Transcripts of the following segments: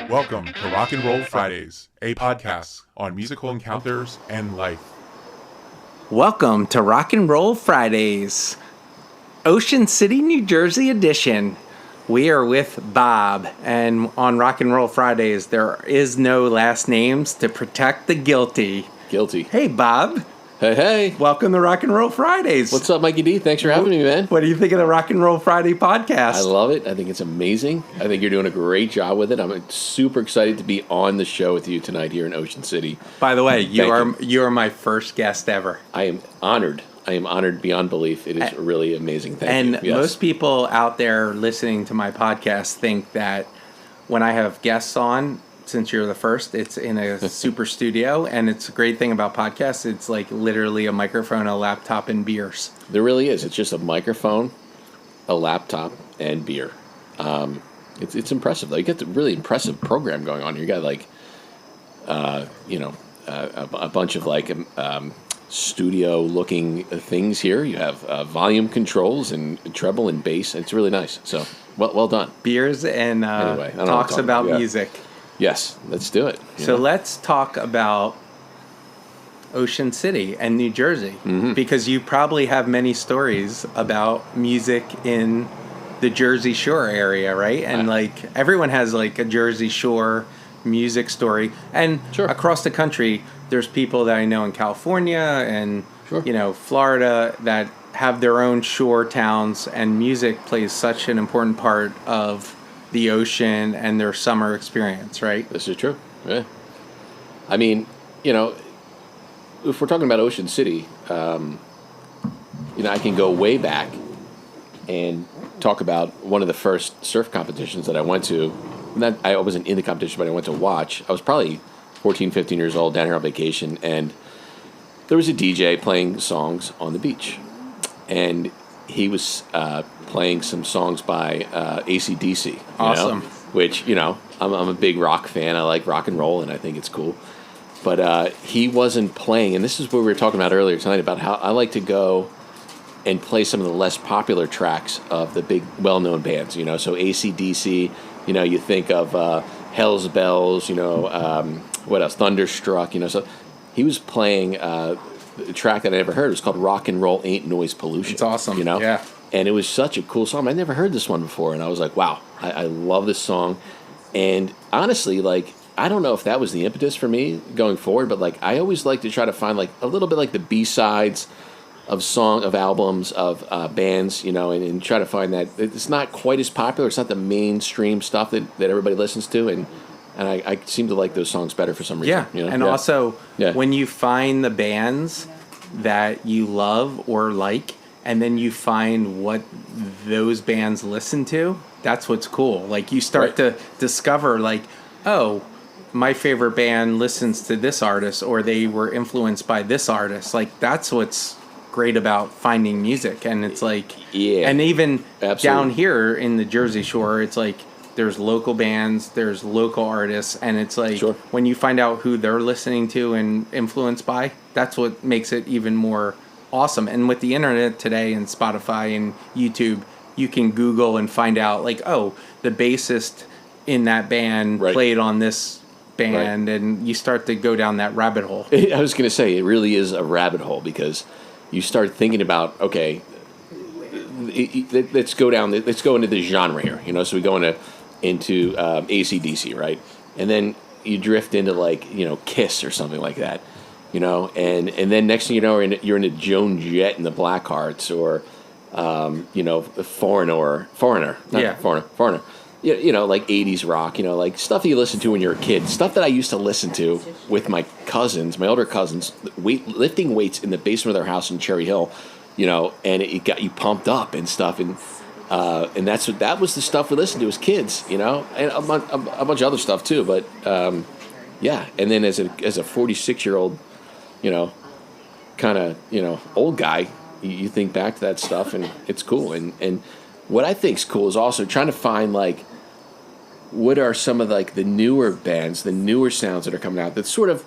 Welcome to Rock and Roll Fridays, a podcast on musical encounters and life. Welcome to Rock and Roll Fridays, Ocean City, New Jersey edition. We are with Bob, and on Rock and Roll Fridays, there is no last names to protect the guilty. Guilty. Hey, Bob. Hey. Welcome to Rock and Roll Fridays. What's up, Mikey D? Thanks for having me, man. What do you think of the Rock and Roll Friday podcast? I love it. I think it's amazing. I think you're doing a great job with it. I'm super excited to be on the show with you tonight here in Ocean City. By the way, you are my first guest ever. I am honored. I am honored beyond belief. It is really amazing. Thank you. And Yes. most people out there listening to my podcast think that when I have guests on, since you're the first, it's in a super studio, and it's a great thing about podcasts. It's like literally a microphone, a laptop, and beers. There really is. It's just a microphone, a laptop, and beer. It's impressive, though. You get the really impressive program going on here. You got, like, a bunch of, like, studio-looking things here. You have volume controls and treble and bass. It's really nice. So, well done. Beers and Anyway, I don't know what talks I'm about talking about. music. Yes, let's do it. So let's talk about Ocean City and New Jersey, because you probably have many stories about music in the Jersey Shore area, right? And like everyone has like a Jersey Shore music story, and Sure. across the country, there's people that I know in California and Sure. Florida that have their own shore towns, and music plays such an important part of the ocean and their summer experience, right? This is true. Yeah. I mean, if we're talking about Ocean City, I can go way back and talk about one of the first surf competitions that I went to. I wasn't in the competition, but I went to watch. I was probably 14, 15 years old, down here on vacation, and there was a DJ playing songs on the beach. And he was playing some songs by AC/DC. Awesome. Which, I'm a big rock fan. I like rock and roll, and I think it's cool. But he wasn't playing, and this is what we were talking about earlier tonight, about how I like to go and play some of the less popular tracks of the big, well-known bands. So AC/DC, you think of Hell's Bells, what else? Thunderstruck, So he was playing a track that I never heard. It was called Rock and Roll Ain't Noise Pollution. It's awesome. Yeah. And it was such a cool song. I never heard this one before, and I was like, wow, I love this song. And honestly, like, I don't know if that was the impetus for me going forward, but like, I always like to try to find like a little bit like the B-sides of albums, of bands, and try to find that it's not quite as popular. It's not the mainstream stuff that everybody listens to, and I seem to like those songs better for some reason. Yeah, also when you find the bands that you love or like, and then you find what those bands listen to, that's what's cool. Like, you start to discover, like, oh, my favorite band listens to this artist, or they were influenced by this artist. Like, that's what's great about finding music. And it's like, and even down here in the Jersey Shore, it's like there's local bands, there's local artists, and it's like when you find out who they're listening to and influenced by, that's what makes it even more awesome. And with the internet today and Spotify and YouTube, you can Google and find out, like, oh, the bassist in that band played on this band, and you start to go down that rabbit hole. I was going to say, it really is a rabbit hole, because you start thinking about, okay, let's go into the genre here, so we go into AC/DC, right? And then you drift into, like, Kiss or something like that, and then next thing you know, you're into Joan Jett and the Blackhearts, or Foreigner. Like 80s rock, like stuff that you listen to when you're a kid, stuff that I used to listen to with my cousins, my older cousins, lifting weights in the basement of their house in Cherry Hill, and it got you pumped up and stuff, and that was the stuff we listened to as kids, and a bunch of other stuff too, but and then as a 46-year-old, kind of old guy, you think back to that stuff, and it's cool. And what I think's cool is also trying to find, like, what are some of, like, the newer bands, the newer sounds that are coming out that sort of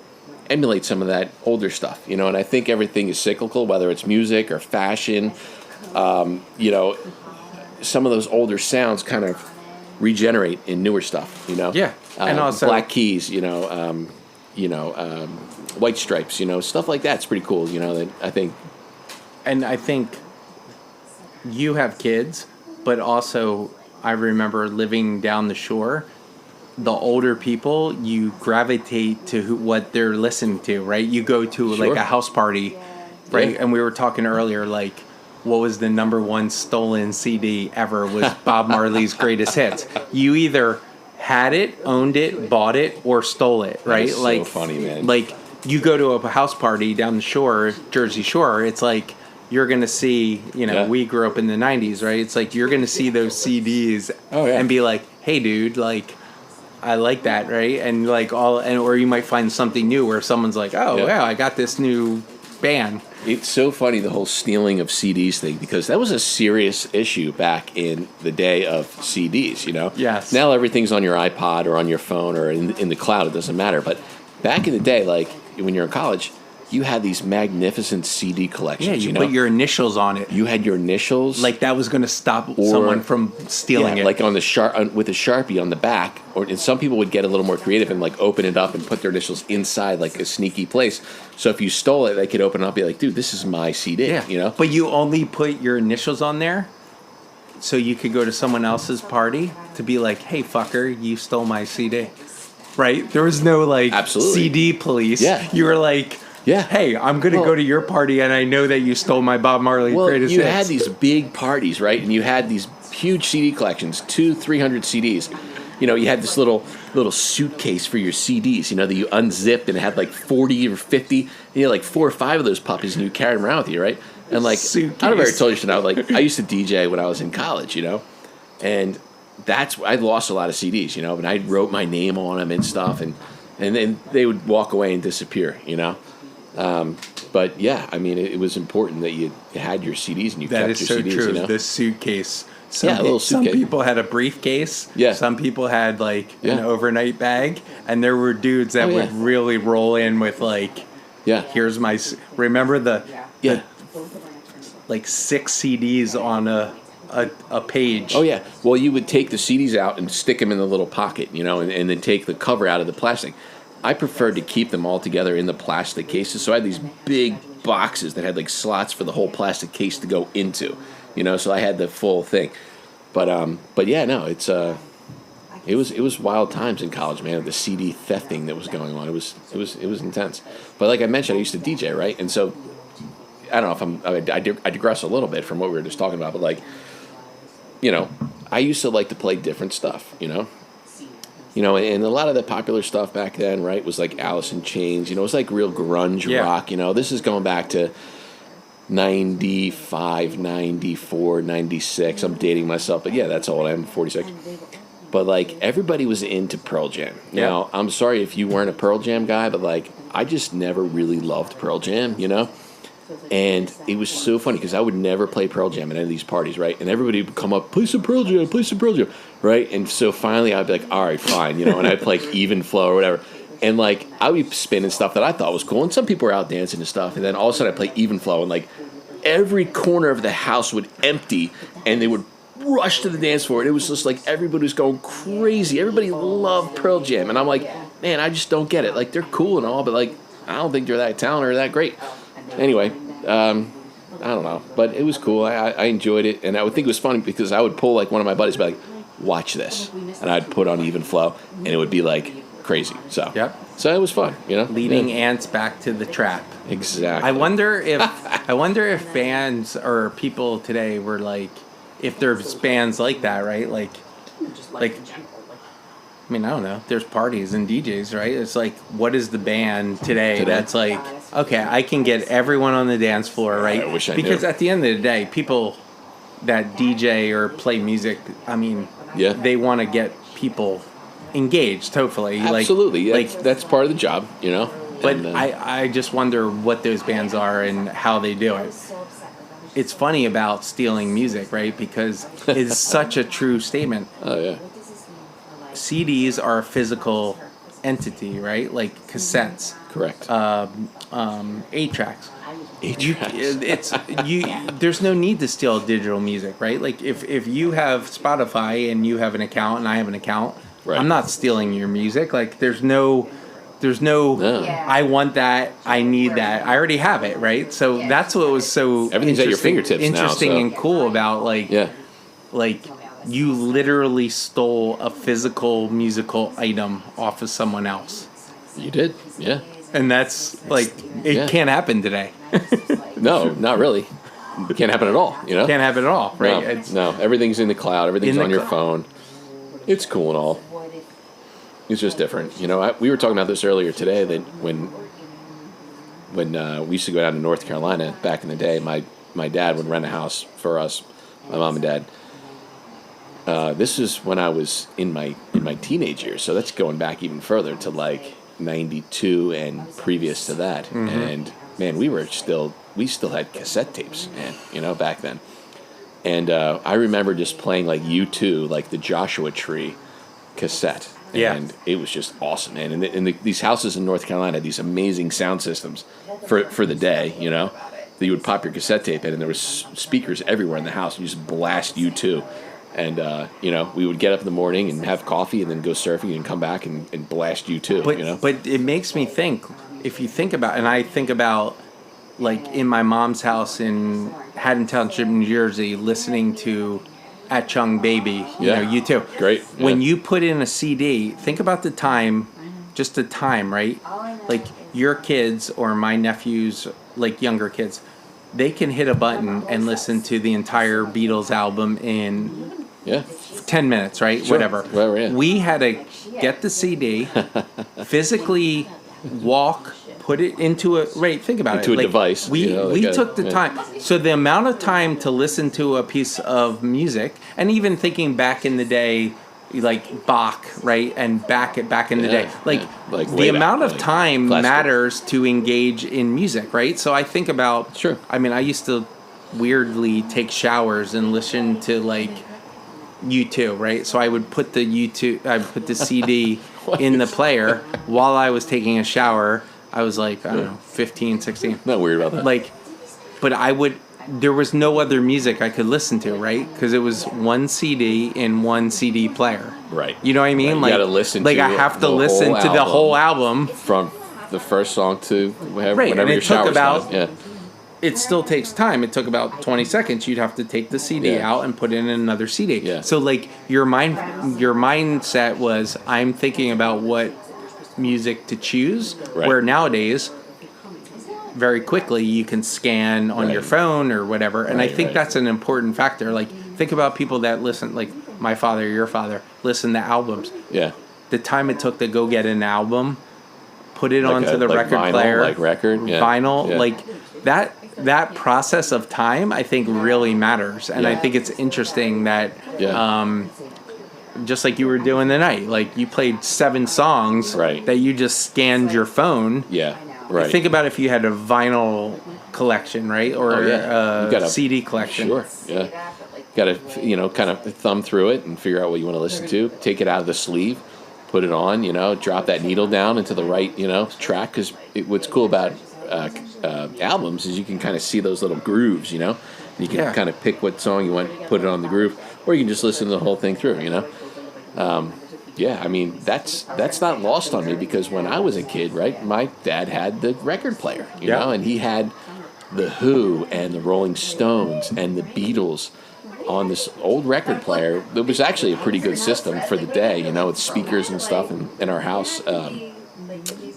emulate some of that older stuff, and I think everything is cyclical, whether it's music or fashion. Some of those older sounds kind of regenerate in newer stuff. Yeah, and also Black Keys. White Stripes. Stuff like that's pretty cool. That I think. And I think you have kids, but also I remember living down the shore. The older people, you gravitate to what they're listening to, right? You go to Sure. like a house party, right? Yeah. And we were talking earlier, like, what was the number one stolen CD ever was Bob Marley's Greatest Hits. You either had it, owned it, bought it, or stole it, right? is so like funny, man. Like you go to a house party down the shore, Jersey Shore, it's like you're going to see, Yeah. we grew up in the 90s, right? It's like you're going to see those CDs Oh, yeah. and be like, hey, dude, like, I like that, right? And like or you might find something new where someone's like, oh, Yeah. wow, I got this new band. It's so funny, the whole stealing of CDs thing, because that was a serious issue back in the day of CDs, Yes. Now everything's on your iPod or on your phone or in the cloud, it doesn't matter. But back in the day, like when you're in college, you had these magnificent CD collections, Yeah, you put your initials on it. You had your initials. Like that was going to stop someone from stealing it. Like on the with a Sharpie on the back, and some people would get a little more creative and like open it up and put their initials inside like a sneaky place. So if you stole it, they could open it up and be like, dude, this is my CD, Yeah. But you only put your initials on there so you could go to someone else's party to be like, hey, fucker, you stole my CD. Right? There was no like Absolutely. CD police. Yeah. You were like, Yeah. hey, I'm going to go to your party and I know that you stole my Bob Marley Greatest you Hits. had these big parties, right? And you had these huge CD collections, 200-300 CDs. You had this little suitcase for your CDs, that you unzipped and it had like 40 or 50. You had like 4 or 5 of those puppies and you carried them around with you, right? And like, Suitcase. I don't know if I ever told you now, like I used to DJ when I was in college, and I lost a lot of CDs, and I wrote my name on them and stuff, and then they would walk away and disappear, But yeah, I mean, it was important that you had your CDs and you That kept is your so CDs. true. The suitcase. A little Some suitcase. people had a briefcase. Yeah. Some people had like an Yeah. overnight bag, and there were dudes that Oh, would yeah. really roll in with like, Yeah, here's my. Remember the yeah. like 6 CDs on a page. Oh yeah. Well, you would take the CDs out and stick them in the little pocket, and then take the cover out of the plastic. I preferred to keep them all together in the plastic cases, so I had these big boxes that had like slots for the whole plastic case to go into, So I had the full thing. But yeah, no, it was wild times in college, man. The CD thefting that was going on, it was intense. But like I mentioned, I used to DJ, right? And so I don't know if I digress a little bit from what we were just talking about, but like, I used to like to play different stuff, and a lot of the popular stuff back then, right, was like Alice in Chains. It was like real grunge rock. This is going back to 95, 94, 96. I'm dating myself, but yeah, that's how old I am, 46. But like everybody was into Pearl Jam. Now, I'm sorry if you weren't a Pearl Jam guy, but like I just never really loved Pearl Jam, And it was so funny because I would never play Pearl Jam at any of these parties, right? And everybody would come up, play some Pearl Jam, right? And so finally I'd be like, all right, fine, and I'd play like Even Flow or whatever. And like I would be spinning stuff that I thought was cool, and some people were out dancing and stuff. And then all of a sudden I'd play Even Flow, and like every corner of the house would empty, and they would rush to the dance floor. And it was just like everybody was going crazy. Everybody loved Pearl Jam, and I'm like, man, I just don't get it. Like they're cool and all, but like I don't think they're that talented or that great. Anyway, I don't know, but it was cool. I enjoyed it, and I would think it was funny because I would pull like one of my buddies, be like, "Watch this," and I'd put on Even Flow, and it would be like crazy. So so it was fun, Leading ants back to the trap. Exactly. I wonder if bands or people today were like, if there's bands like that, right? Like. I mean, I don't know. There's parties and DJs, right? It's like, what is the band today that's like, okay, I can get everyone on the dance floor, right? I wish I Because knew. at the end of the day, people that DJ or play music, I mean, Yeah. they want to get people engaged, hopefully. Absolutely. Like, That's part of the job, but And, I just wonder what those bands are and how they do it. It's funny about stealing music, right? Because it's such a true statement. Oh yeah. CDs are a physical entity, right? Like cassettes, Correct. 8 tracks. it's you. There's no need to steal digital music, right? Like if you have Spotify and you have an account and I have an account, Right. I'm not stealing your music. Like there's no. No. I want that. I need that. I already have it, right? So that's what was so Everything's at your interesting- fingertips now, interesting so- and cool about like you literally stole a physical musical item off of someone else, You did, yeah. and that's like it Yeah. can't happen today. No, not really. It can't happen at all, you know? Can't happen at all, right? No, It's, no, everything's in the cloud. Everything's In the on your cl- phone. It's cool and all. It's just different. You know, we were talking about this earlier today that when we used to go down to North Carolina back in the day, my dad would rent a house for us, my mom and dad. This is when I was in my teenage years, so that's going back even further to like 92 and previous to that. Mm-hmm. And man, we still had cassette tapes, man, you know, back then. And I remember just playing like U2, like the Joshua Tree cassette. Yeah. And it was just awesome, man. And these houses in North Carolina had these amazing sound systems for the day, you know, that you would pop your cassette tape in, and there was speakers everywhere in the house, and you just blast U2. And, you know, we would get up in the morning and have coffee and then go surfing and come back and blast U2, but you know? but it makes me think. If you think about, and I think about, like in my mom's house in Haddon Township, New Jersey, listening to At Chung Baby, Yeah. you too. Great, When yeah. you put in a CD, think about the time, just the time, right? Like your kids or my nephews, like younger kids, they can hit a button and listen to the entire Beatles album in Yeah. 10 minutes, right? Sure. Whatever. Whatever, yeah. We had to get the CD, physically walk, put it into a, right, think about Into it. a device, We, you know, we like a- took the yeah. time. So the amount of time to listen to a piece of music, and even thinking back in the day, like Bach, right? And back in the Yeah, day. Like, yeah. Like the way back, amount of like time classical. matters to engage in music, right? So I think about, Sure. I mean, I used to weirdly take showers and listen to like U2, right? So I would put the the CD in the player while I was taking a shower. I was like, I don't know, 15, 16. Not worried about that. Like, but there was no other music I could listen to, right? Because it was one CD in one CD player. Right. You know what I mean? Right. You Like, gotta listen like to I have to the listen whole to the whole album. From the first song to whenever, Right, and whenever it your took shower's about- done. Yeah. It still takes time. It took about 20 seconds. You'd have to take the CD Yeah. out and put in another CD. Yeah. So like your mindset was, I'm thinking about what music to choose. Right. Where nowadays, very quickly you can scan on your Right. phone or whatever. And I Right, think right. that's an important factor. Like think about people that listen, like my father, your father, listen to albums. Yeah. The time it took to go get an album, put it Like onto a- the like record vinyl, player, like record, yeah, vinyl, yeah. like that process of time, I think really matters, and I Yeah. think it's interesting that Yeah. just like you were doing tonight, like you played 7 songs Right. that you just scanned your phone. Yeah. Right. Think about if you had a vinyl collection, right, or Oh, yeah. You gotta- a CD collection. Sure. Yeah. Got to, you know, kind of thumb through it and figure out what you want to listen to. Take it out of the sleeve, put it on, you know, drop that needle down into the right, you know, track. Because what's cool about albums is you can kind of see those little grooves, you know. You can Yeah. kind of pick what song you want, put it on the groove, or you can just listen to the whole thing through, you know. Yeah, I mean that's not lost on me because when I was a kid, right, my dad had the record player, you Yeah. know, and he had the Who and the Rolling Stones and the Beatles on this old record player. It was actually a pretty good system for the day, you know, with speakers and stuff in our house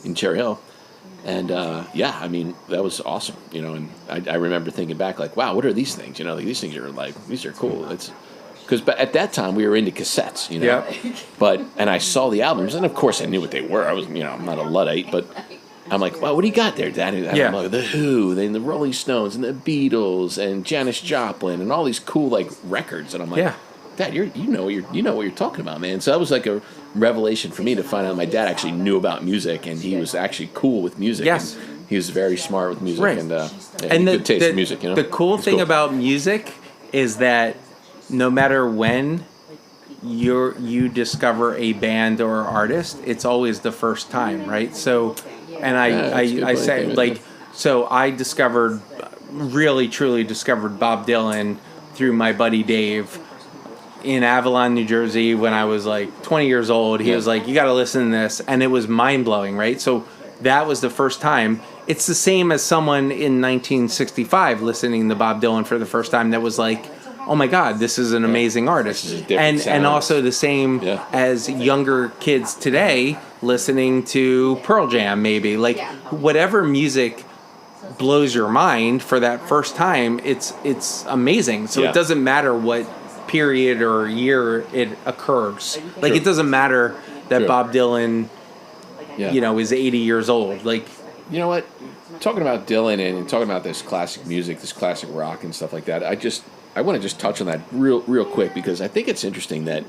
in Cherry Hill. And yeah, I mean that was awesome, you know. And I remember thinking back, like, wow, what are these things? You know, like these things are like these are cool. It's because at that time we were into cassettes, you know. Yeah. And I saw the albums, and of course I knew what they were. I was, you know, I'm not a Luddite, but I'm like, well, what do you got there, Dad? And Yeah. I'm like, the Who, then the Rolling Stones, and the Beatles, and Janis Joplin, and all these cool like records. And I'm like, Yeah. Dad, you know what you're talking about, man. So that was like a revelation for me to find out my dad actually knew about music, and he was actually cool with music. Yes. And he was very smart with music, Right. and And good taste in music. You know, the cool It's thing about music is that no matter when you discover a band or artist, it's always the first time, right? So, and Yeah, that's a good I point, say David. like, so I discovered really truly discovered Bob Dylan through my buddy Dave in Avalon, New Jersey, when I was like 20 years old. He was like, you got to listen to this. And it was mind blowing, right? So that was the first time. It's the same as someone in 1965 listening to Bob Dylan for the first time that was like, oh my God, this is an amazing artist. And also the same as younger kids today listening to Pearl Jam, maybe. Like, whatever music blows your mind for that first time, it's amazing. So it doesn't matter what period or year it occurs. Like, it doesn't matter that Bob Dylan, you know, is 80 years old. Like, you know what? Talking about Dylan and talking about this classic music, this classic rock and stuff like that, I want to just touch on that real quick, because I think it's interesting that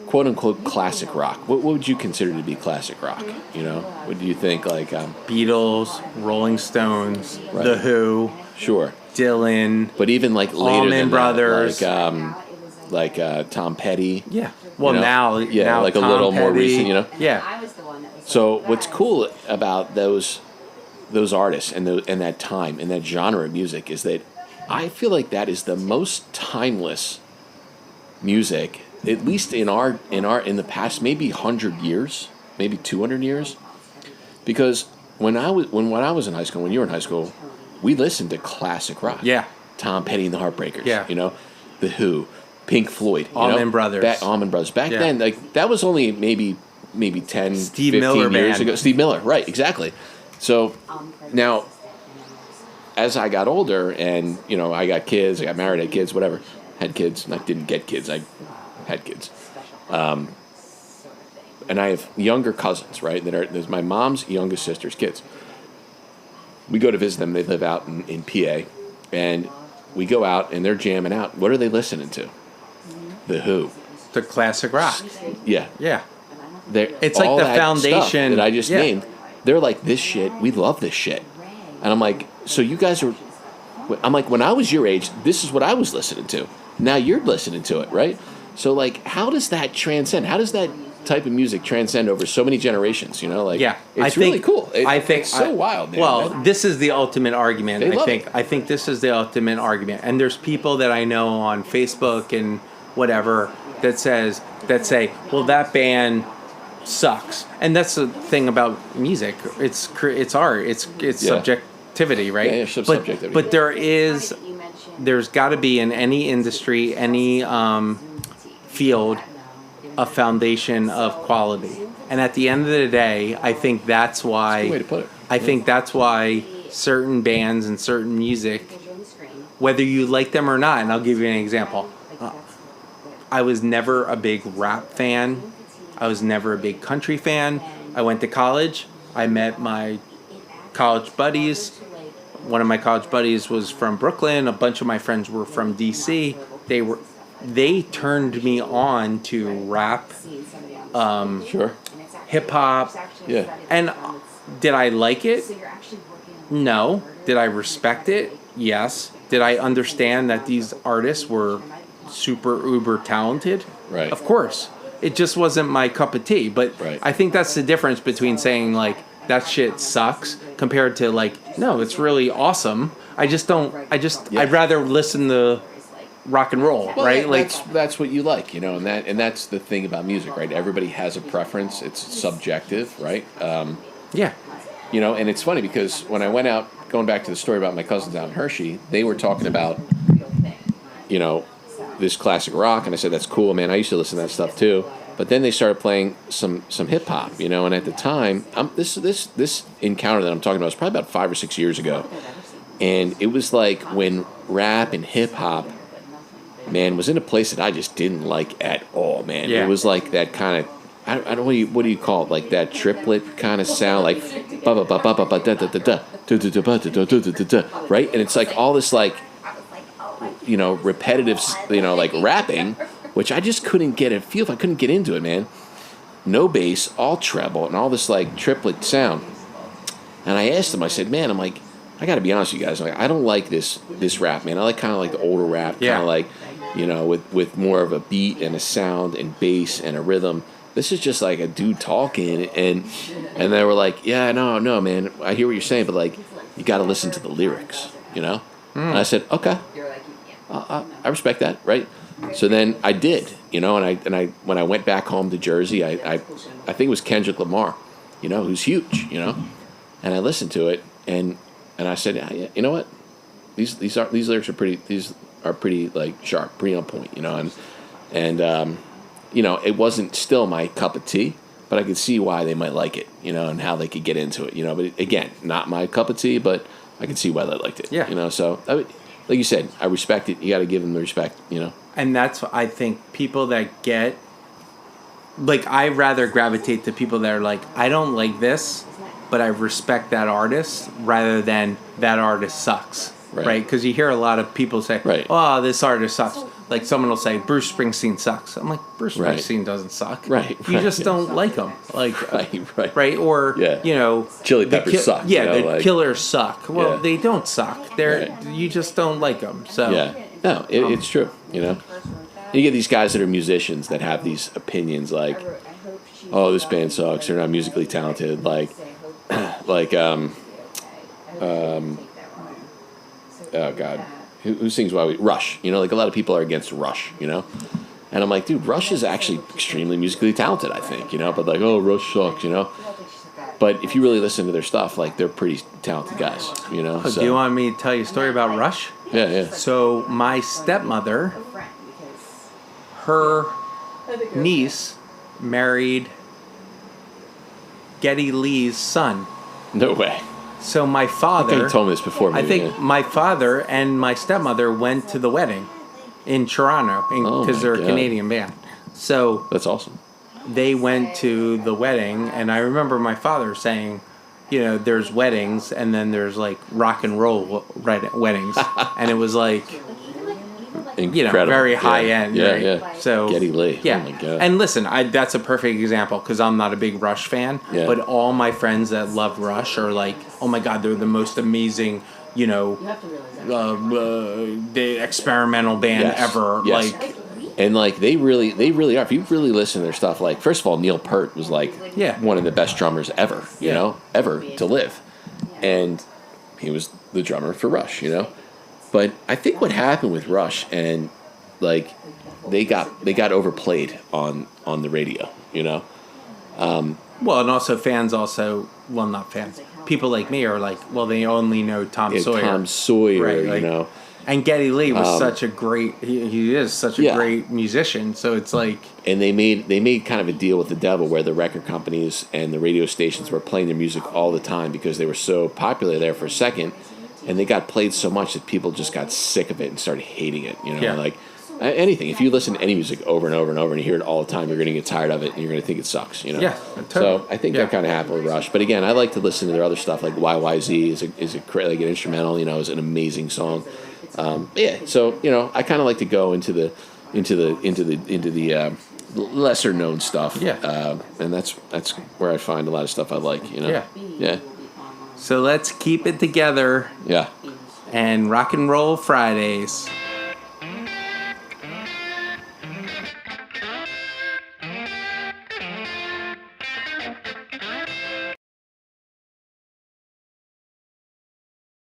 quote unquote classic rock. What would you consider to be classic rock? You know, what do you think? Like Beatles, Rolling Stones, The Who, sure, Dylan, but even like later Allman than Brothers, that, like Tom Petty. Yeah. Well, you know? now like Tom a little Petty, more recent. You know. Yeah. So what's cool about those artists and that time and that genre of music is that I feel like that is the most timeless music, at least in the past maybe 100 years, maybe 200 years, because when I was in high school, when you were in high school, we listened to classic rock. Yeah. Tom Petty and the Heartbreakers. Yeah. You know, The Who, Pink Floyd, Allman Brothers. Allman Brothers. Back then, like that was only maybe 10, Steve 15 Miller years Band. ago. Steve Miller, right? Exactly. So now, as I got older, and you know, I got kids, I got married, had kids, whatever, had kids. I didn't get kids, I had kids. And I have younger cousins, right? There's my mom's youngest sister's kids. We go to visit them. They live out in PA, and we go out, and they're jamming out. What are they listening to? The Who. The classic rock. Yeah. Yeah. It's like all the that foundation stuff that I just named. They're like, this shit, we love this shit. And I'm like, so you guys are... I'm like, when I was your age, this is what I was listening to. Now you're listening to it, right? So, like, how does that transcend? How does that type of music transcend over so many generations, you know? Like, it's really cool. It's so wild, man. Well, this is the ultimate argument, They I love think. it. I think this is the ultimate argument. And there's people that I know on Facebook and whatever that say, well, that band sucks. And that's the thing about music. It's art. It's subjectivity, right? Yeah, subjectivity. But there's got to be in any industry, any field, a foundation of quality. And at the end of the day, I think that's why... That's a good way to put it. I think that's why certain bands and certain music, whether you like them or not, and I'll give you an example. I was never a big rap fan. I was never a big country fan. I went to college. I met my college buddies. One of my college buddies was from Brooklyn. A bunch of my friends were from DC. They turned me on to rap, Sure. hip hop. Yeah. And did I like it? No. Did I respect it? Yes. Did I understand that these artists were super uber talented? Right. Of course. It just wasn't my cup of tea. But I think that's the difference between saying like that shit sucks compared to like, no, it's really awesome. I'd rather listen to rock and roll, Well, right? That's what you like, you know, and that's the thing about music, right? Everybody has a preference. It's subjective, right? Yeah. You know, and it's funny because when I went out, going back to the story about my cousins out in Hershey, they were talking about, you know, this classic rock, and I said, that's cool, man. I used to listen to that stuff too. But then they started playing some hip hop, you know, and at the time, this encounter that I'm talking about was probably about 5 or 6 years ago. And it was like when rap and hip hop, man, was in a place that I just didn't like at all, man. Yeah. It was like that kind of, I don't know, what do you call it? Like that triplet kind of sound, like ba ba ba ba ba ba da da da da da da da da da da da, right? And it's like all this like, you know, repetitive, you know, like rapping, which I just couldn't get a feel. I couldn't get into it, man. No bass, all treble, and all this like triplet sound. And I asked them, I said, man, I'm like, I got to be honest with you guys. Like, I don't like this rap, man. I like kind of like the older rap, kind of like, you know, with more of a beat and a sound and bass and a rhythm. This is just like a dude talking, and they were like, yeah, no, man, I hear what you're saying, but like, you got to listen to the lyrics. you know? And I said, okay, I respect that, right? So then I did, you know, and I when I went back home to Jersey, I think it was Kendrick Lamar, you know, who's huge, you know, and I listened to it and I said, yeah, you know what, these lyrics are pretty like sharp, pretty on point, you know, and you know, it wasn't still my cup of tea, but I could see why they might like it, you know, and how they could get into it, you know, but again, not my cup of tea, but I could see why they liked it, Yeah. you know, so like you said, I respect it. You got to give them the respect, you know. And that's, I think, people that get, like, I rather gravitate to people that are like, I don't like this, but I respect that artist, rather than that artist sucks, right? Because you hear a lot of people say, oh, this artist sucks. Like, someone will say, Bruce Springsteen sucks. I'm like, Bruce Springsteen doesn't suck. You just don't like him. Like, right? Or, you know, Chili Peppers suck. Yeah, you know, the like, Killers suck. Well, Yeah. they don't suck. You just don't like them. So yeah, no, it's true, you know. You get these guys that are musicians that have these opinions like, oh, this band sucks. They're not musically talented. Like, oh God. Who sings Why We... Rush, you know, like a lot of people are against Rush, you know? And I'm like, dude, Rush is actually extremely musically talented, I think, you know? But like, oh, Rush sucks, you know? But if you really listen to their stuff, like, they're pretty talented guys, you know? Do you want me to tell you a story about Rush? Yeah. So my stepmother, her niece married Geddy Lee's son. No way. So my father... I think you told me this before. Maybe, I think my father and my stepmother went to the wedding in Toronto because they're a Canadian band. So that's awesome. They went to the wedding, and I remember my father saying, you know, there's weddings, and then there's like rock and roll weddings, and it was like, incredible. You know, very high end. Yeah, right? yeah. So Geddy Lee. Yeah. Oh my God. And listen, that's a perfect example because I'm not a big Rush fan, but all my friends that love Rush are like, oh my God, they're the most amazing, you know, the experimental band ever. Yes. Like, and like they really are. If you really listen to their stuff, like first of all, Neil Peart was like one of the best drummers ever, you know, ever to live, and he was the drummer for Rush, you know. But I think what happened with Rush and like they got overplayed on the radio, you know. Well, and also fans not fans. People like me are like, well, they only know Tom Sawyer. Tom Sawyer, right, like, you know. And Geddy Lee was such a great. He is such a great musician. So it's like. And they made kind of a deal with the devil where the record companies and the radio stations were playing their music all the time because they were so popular there for a second. And they got played so much that people just got sick of it and started hating it. You know, like anything. If you listen to any music over and over and over and you hear it all the time, you're going to get tired of it and you're going to think it sucks. You know. Yeah. Totally. So I think that kind of happened with Rush. But again, I like to listen to their other stuff. Like YYZ is like an instrumental. You know, is an amazing song. So you know, I kind of like to go into the lesser known stuff. And that's where I find a lot of stuff I like. You know. Yeah. So let's keep it together. Yeah. And rock and roll Fridays.